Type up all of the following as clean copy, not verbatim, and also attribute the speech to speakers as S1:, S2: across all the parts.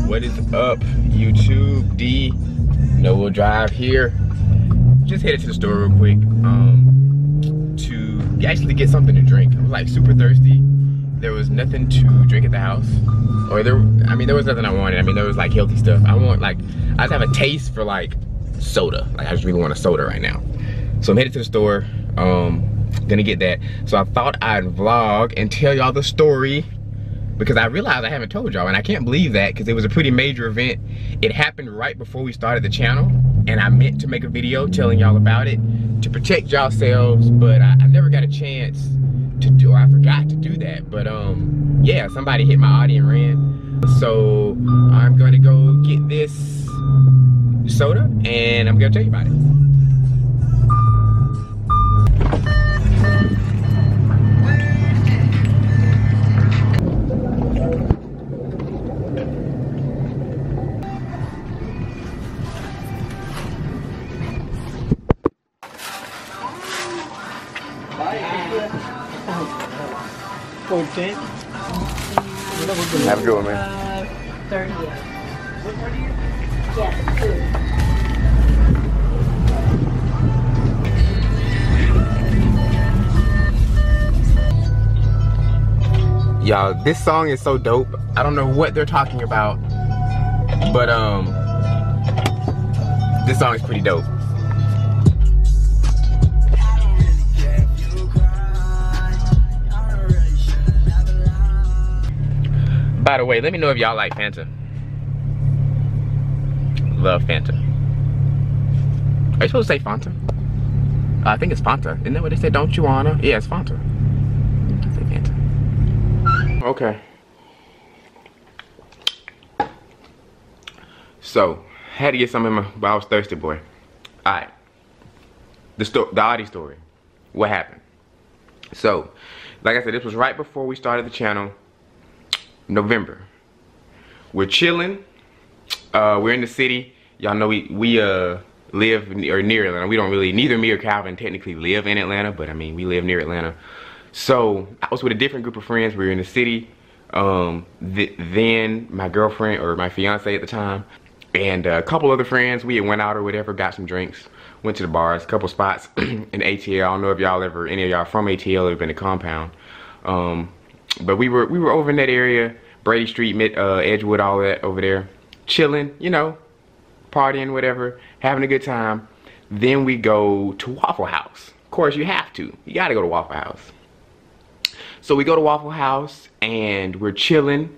S1: What is up, YouTube? D, no wheel drive here. Just headed to the store real quick to actually get something to drink. I was like super thirsty. There was nothing to drink at the house. Or there was nothing I wanted. I mean, there was like healthy stuff. I just have a taste for like soda. Like I just really want a soda right now. So I'm headed to the store, gonna get that. So I thought I'd vlog and tell y'all the story, because I realized I haven't told y'all, and I can't believe that, because it was a pretty major event. It happened right before we started the channel, and I meant to make a video telling y'all about it to protect y'all selves, but I never got a chance to do, or I forgot to do that. But yeah, somebody hit my Audi and ran. So I'm gonna go get this soda, and I'm gonna tell you about it. Have a good one, man.
S2: 30. Yeah,
S1: 2. Y'all, this song is so dope. I don't know what they're talking about, but this song is pretty dope. By the way, let me know if y'all like Fanta. Love Fanta. Are you supposed to say Fanta? I think it's Fanta. Isn't that what they said? Don't you wanna? Yeah, it's Fanta. I say Fanta. Okay. So, had to get some in but I was thirsty, boy. Alright. The Audi story. What happened? So, like I said, this was right before we started the channel. November. We're chilling. We're in the city. Y'all know we live near Atlanta. We don't really, neither me or Calvin technically live in Atlanta, but I mean we live near Atlanta. So I was with a different group of friends. We were in the city. Then my girlfriend, or my fiance at the time, and a couple other friends, we had went out or whatever, got some drinks, went to the bars, a couple spots in ATL. I don't know if y'all ever, any of y'all from ATL have been to Compound. But we were over in that area, Brady Street, Edgewood, all that over there, chilling, you know, partying, whatever, having a good time. Then we go to Waffle House. Of course, you have to. You gotta go to Waffle House. So we go to Waffle House and we're chilling.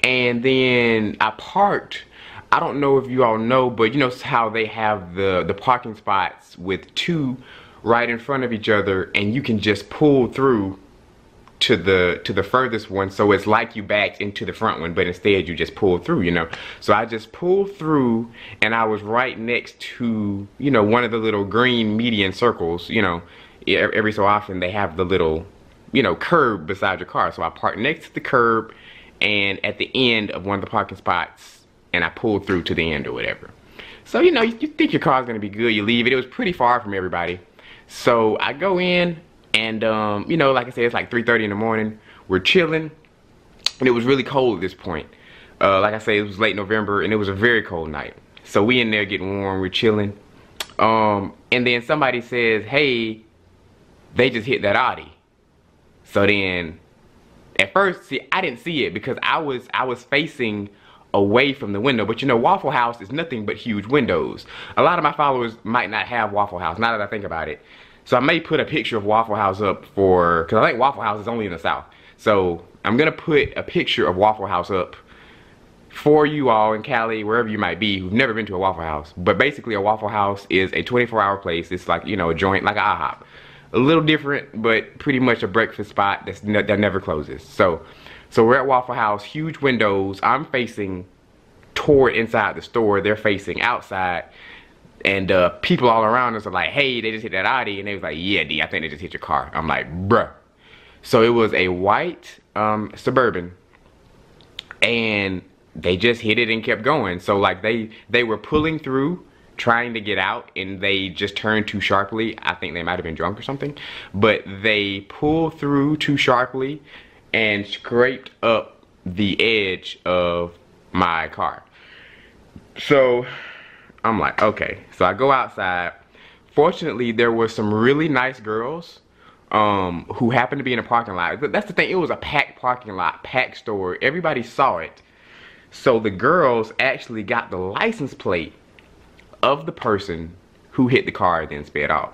S1: And then I parked. I don't know if you all know, but you know how they have the parking spots with two right in front of each other, and you can just pull through to the furthest one, so it's like you backed into the front one, but instead you just pulled through, you know. So I just pulled through, and I was right next to, you know, one of the little green median circles. You know, every so often they have the little, you know, curb beside your car. So I parked next to the curb and at the end of one of the parking spots, and I pulled through to the end or whatever. So, you know, you think your car's gonna be good, you leave it. It was pretty far from everybody. So I go in, and you know, like I said, it's like 3:30 in the morning. We're chilling, and it was really cold at this point. Like I said, it was late November, and it was a very cold night. So we in there getting warm, we're chilling. And then somebody says, hey, they just hit that Audi. So then, at first, see, I didn't see it because I was facing away from the window. But you know, Waffle House is nothing but huge windows. A lot of my followers might not have Waffle House, now that I think about it. So I may put a picture of Waffle House up for, because I think Waffle House is only in the South. So I'm going to put a picture of Waffle House up for you all in Cali, wherever you might be, who've never been to a Waffle House. But basically a Waffle House is a 24-hour place. It's like, you know, a joint, like an IHOP. A little different, but pretty much a breakfast spot that never closes. So we're at Waffle House, huge windows. I'm facing toward inside the store. They're facing outside. And people all around us are like, hey, they just hit that Audi. And they was like, yeah, D, I think they just hit your car. I'm like, bruh. So it was a white Suburban. And they just hit it and kept going. So like they were pulling through, trying to get out, and they just turned too sharply. I think they might have been drunk or something. But they pulled through too sharply and scraped up the edge of my car. So I'm like, okay. So I go outside. Fortunately, there were some really nice girls who happened to be in a parking lot. That's the thing. It was a packed parking lot, packed store. Everybody saw it. So the girls actually got the license plate of the person who hit the car and then sped off.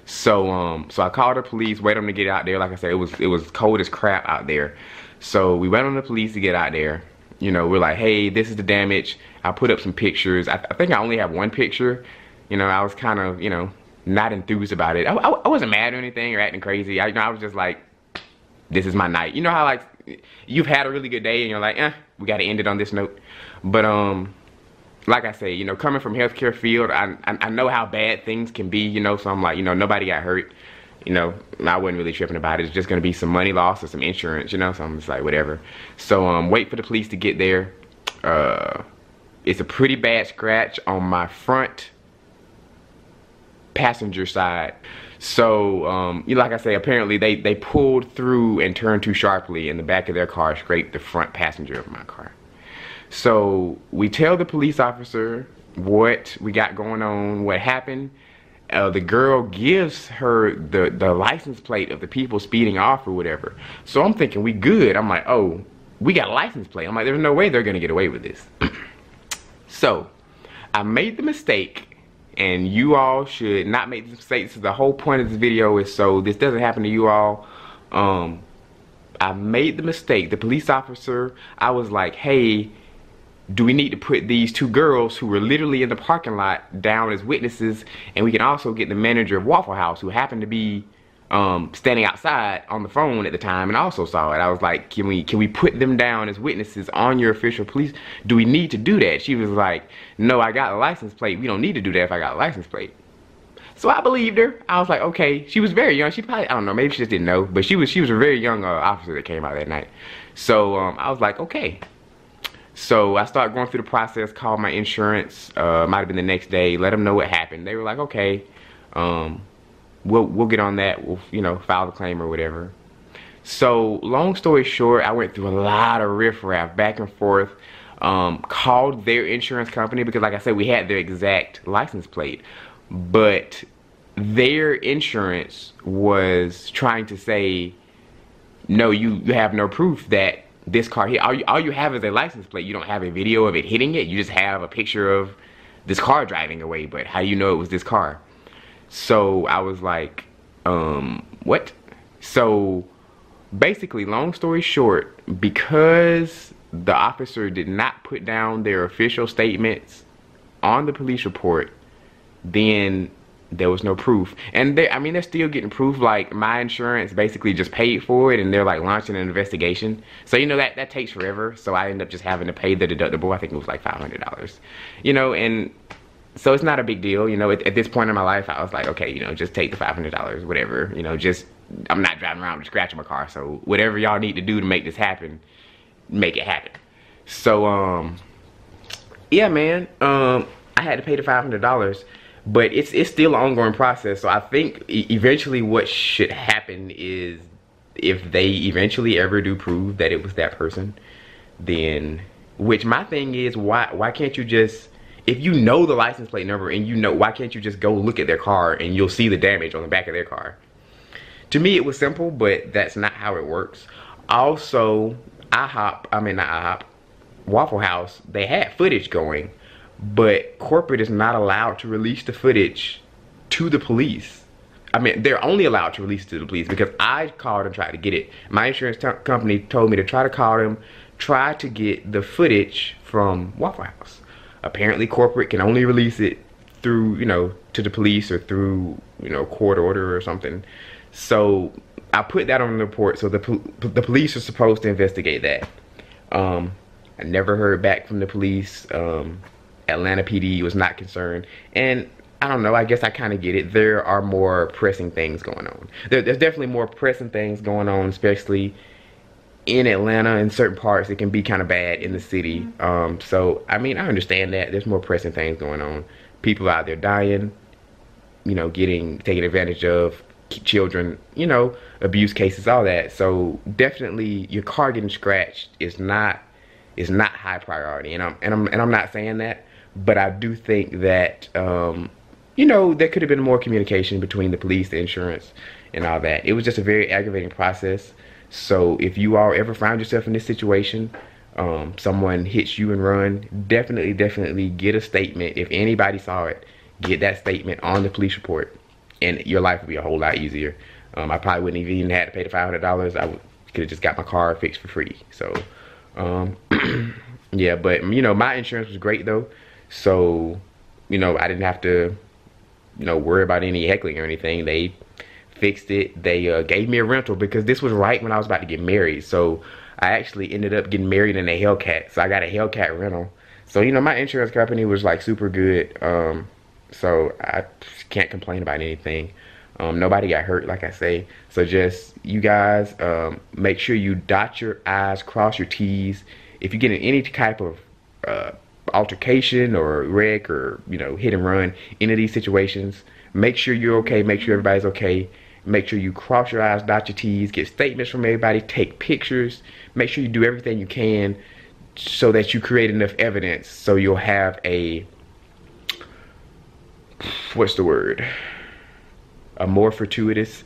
S1: So so I called the police, waited them to get out there. Like I said, it was cold as crap out there. So we went on the police to get out there. You know, we're like, hey, this is the damage. I put up some pictures. I think I only have one picture. You know, I was kind of, you know, not enthused about it. I wasn't mad or anything or acting crazy. I was just like, this is my night. You know how like you've had a really good day and you're like, we got to end it on this note. But like I say, you know, coming from healthcare field, I know how bad things can be. You know, so I'm like, you know, nobody got hurt. You know, I wasn't really tripping about it. It's just gonna be some money loss or some insurance. You know, so I'm just like, whatever. So wait for the police to get there. It's a pretty bad scratch on my front passenger side. So you know, like I say, apparently they pulled through and turned too sharply, and the back of their car scraped the front passenger of my car. So we tell the police officer what we got going on, what happened. The girl gives her the license plate of the people speeding off or whatever. So I'm thinking we good. I'm like, oh, we got a license plate. I'm like, there's no way they're gonna get away with this. So I made the mistake, and you all should not make this mistake. So the whole point of this video is so this doesn't happen to you all. I made the mistake. The police officer, I was like, hey, do we need to put these two girls who were literally in the parking lot down as witnesses, and we can also get the manager of Waffle House, who happened to be standing outside on the phone at the time and also saw it. I was like, can we put them down as witnesses on your official police? Do we need to do that? She was like, no, I got a license plate. We don't need to do that if I got a license plate. So I believed her. I was like, okay. She was very young. She probably, I don't know, maybe she just didn't know, but she was a very young officer that came out that night. So I was like, okay. So I started going through the process, called my insurance, might have been the next day, let them know what happened. They were like, okay, we'll get on that. We'll, you know, file the claim or whatever. So long story short, I went through a lot of riffraff back and forth, called their insurance company because like I said, we had their exact license plate, but their insurance was trying to say, no, you have no proof that this car here, all you have is a license plate. You don't have a video of it hitting it. You just have a picture of this car driving away, but how do you know it was this car? So I was like, what? So basically, long story short, because the officer did not put down their official statements on the police report, then there was no proof. And I mean, they're still getting proof. Like, my insurance basically just paid for it, and they're like launching an investigation. So, you know, that takes forever. So I ended up just having to pay the deductible. I think it was like $500. You know, and so it's not a big deal. You know, at this point in my life, I was like, okay, you know, just take the $500, whatever. You know, just, I'm not driving around scratching my car. So whatever y'all need to do to make this happen, make it happen. So, yeah, man, I had to pay the $500. But it's still an ongoing process. So I think eventually what should happen is, if they eventually ever do prove that it was that person, then, which my thing is, why can't you just, if you know the license plate number and you know, why can't you just go look at their car and you'll see the damage on the back of their car? To me it was simple, but that's not how it works. Also, Waffle House, they had footage going, but corporate is not allowed to release the footage to the police. I mean, they're only allowed to release it to the police because I called and tried to get it. My insurance company told me to try to call them, try to get the footage from Waffle House. Apparently corporate can only release it through, you know, to the police or through, you know, court order or something. So I put that on the report. So the police are supposed to investigate that. I never heard back from the police. Atlanta PD was not concerned, and I don't know, I guess I kind of get it. There are more pressing things going on. There's definitely more pressing things going on, especially in Atlanta. In certain parts it can be kind of bad in the city. So I mean, I understand that there's more pressing things going on. People out there dying, you know, taken advantage of, children, you know, abuse cases, all that. So definitely your car getting scratched is not is not high priority. And I'm not saying that, but I do think that you know, there could have been more communication between the police, the insurance, and all that. It was just a very aggravating process. So if you all ever found yourself in this situation, someone hits you and run, definitely get a statement. If anybody saw it, get that statement on the police report, and your life would be a whole lot easier. I probably wouldn't even had to pay the $500. I could have just got my car fixed for free. So yeah, but you know, my insurance was great though, so you know, I didn't have to, you know, worry about any heckling or anything. They fixed it. They gave me a rental because this was right when I was about to get married. So I actually ended up getting married in a Hellcat. So I got a Hellcat rental. So, you know, my insurance company was like super good. So I can't complain about anything. Nobody got hurt, like I say. So just, you guys, make sure you dot your I's, cross your T's. If you get in any type of altercation or wreck or, you know, hit and run, any of these situations, make sure you're okay, make sure everybody's okay. Make sure you cross your I's, dot your T's, get statements from everybody, take pictures. Make sure you do everything you can so that you create enough evidence so you'll have a, what's the word? A more fortuitous,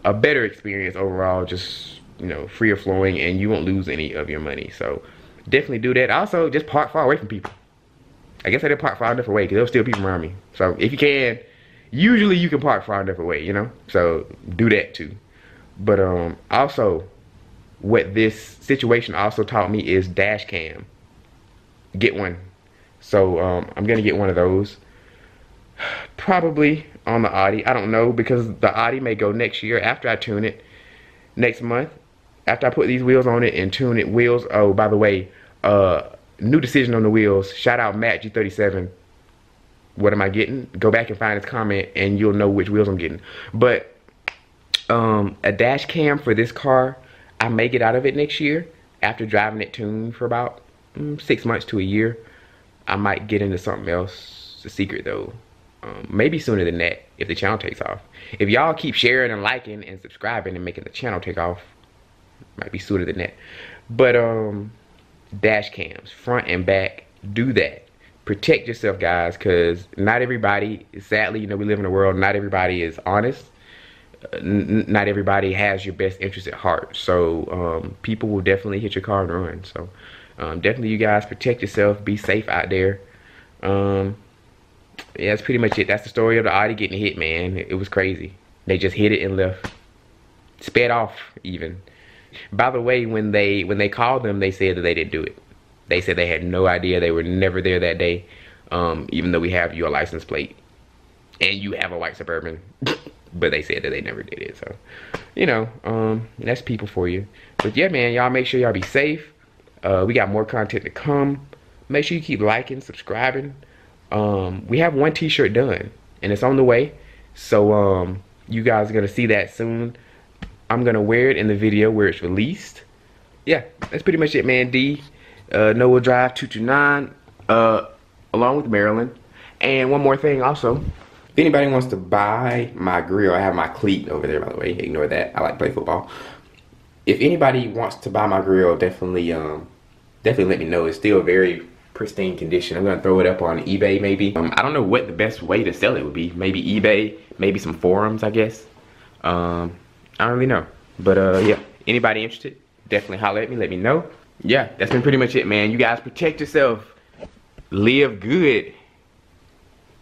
S1: a better experience overall, just, you know, free of flowing, and you won't lose any of your money. So definitely do that. Also, just park far away from people. I guess I did park far enough away because there'll still people around me. So if you can, usually you can park far enough away, you know? So do that too. But also, what this situation also taught me is dash cam. Get one. So I'm gonna get one of those. Probably on the Audi. I don't know, because the Audi may go next year after I tune it. Next month, after I put these wheels on it and tune it. Wheels, oh, by the way, new decision on the wheels. Shout out Matt G37. What am I getting? Go back and find his comment and you'll know which wheels I'm getting. But a dash cam for this car, I may get out of it next year after driving it tuned for about 6 months to a year. I might get into something else. It's a secret though. Maybe sooner than that if the channel takes off. If y'all keep sharing and liking and subscribing and making the channel take off, might be sooner than that. But dash cams, front and back, do that. Protect yourself, guys, because not everybody, sadly, you know, we live in a world, not everybody is honest. Not everybody has your best interest at heart. So people will definitely hit your car and run. So definitely, you guys, protect yourself, be safe out there. Yeah, that's pretty much it. That's the story of the Audi getting hit, man. It was crazy. They just hit it and left. Sped off, even. By the way, when they called them, they said that they didn't do it. They said they had no idea. They were never there that day, even though we have your license plate. And you have a white Suburban. But they said that they never did it. So, you know, that's people for you. But yeah, man, y'all make sure y'all be safe. We got more content to come. Make sure you keep liking, subscribing. We have one t-shirt done and it's on the way, so you guys are gonna see that soon. I'm gonna wear it in the video where it's released. Yeah, that's pretty much it, man. D Noah Drive 229 along with Maryland. And one more thing also, if anybody wants to buy my grill, I have my cleat over there, by the way. Ignore that, I like to play football. If anybody wants to buy my grill, definitely let me know. It's still very pristine condition. I'm gonna throw it up on eBay maybe. I don't know what the best way to sell it would be. Maybe eBay, maybe some forums, I guess. I don't really know. But yeah, anybody interested, definitely holler at me, let me know. Yeah, that's been pretty much it, man. You guys protect yourself. Live good.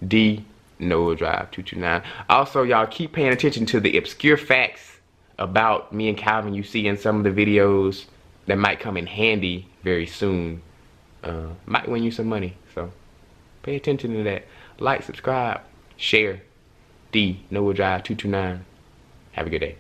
S1: D Noah Drive 229. Also, y'all keep paying attention to the obscure facts about me and Calvin you see in some of the videos that might come in handy very soon. Might win you some money, so pay attention to that. Like, subscribe, share. D Noah Drive 229. Have a good day.